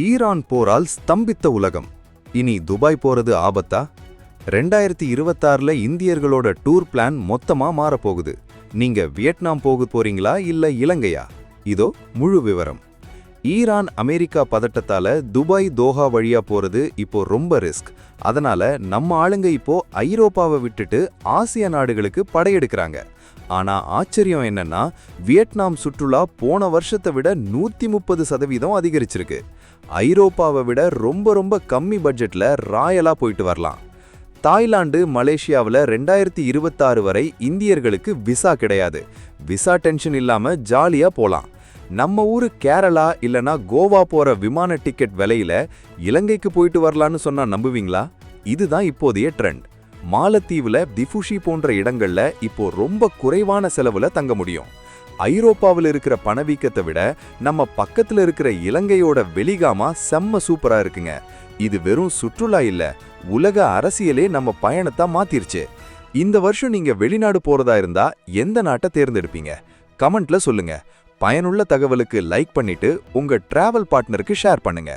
Iran போரால் ஸ்தம்பித்த உலகம். இனி துபாய் போறது ஆபத்தா? 2026ல இந்தியர்களோட டூர் பிளான் மொத்தமா மாறப்போகுது. நீங்க வியட்நாம் போறீங்களா இல்ல இலங்கையா? இதோ முழு விவரம். ஈரான் அமெரிக்கா பதட்டத்தால துபாய் தோஹா வழியா போறது இப்போ ரொம்ப ரிஸ்க். அதனால நம்ம ஆளுங்க இப்போ ஐரோப்பாவை விட்டுட்டு ஆசிய நாடுகளுக்கு படையெடுக்கிறாங்க. ஆனா ஆச்சரியம் என்னன்னா, வியட்நாம் சுற்றுலா போன வருஷத்தை விட 130% அதிகரிச்சிருக்கு. ஐரோப்பாவை விட ரொம்ப ரொம்ப கம்மி பட்ஜெட்ல ராயலா போயிட்டு வரலாம். தாய்லாந்து, மலேசியாவில் 2026 வரை இந்தியர்களுக்கு விசா கிடையாது. விசா டென்ஷன் இல்லாம ஜாலியா போலாம். நம்ம ஊரு கேரளா இல்லனா கோவா போற விமான டிக்கெட் விலையில இலங்கைக்கு போயிட்டு வரலான்னு சொன்னா நம்புவீங்களா? இதுதான் இப்போதைய ட்ரெண்ட். மாலத்தீவுல திஃபுஷி போன்ற இடங்கள்ல இப்போ ரொம்ப குறைவான செலவுல தங்க முடியும். ஐரோப்பாவில் இருக்கிற பணவீக்கத்தை விட நம்ம பக்கத்துல இருக்கிற இலங்கையோட வெளிகாமா செம்ம சூப்பரா இருக்குங்க. இது வெறும் சுற்றுலா இல்ல, உலக அரசியலே நம்ம பயணத்தை மாத்திருச்சு. இந்த வருஷம் நீங்க வெளிநாடு போறதா இருந்தா எந்த நாட்டை தேர்ந்தெடுப்பீங்க? கமெண்ட்ல சொல்லுங்க. பயனுள்ள தகவலுக்கு லைக் பண்ணிட்டு உங்க டிராவல் பார்ட்னருக்கு ஷேர் பண்ணுங்க.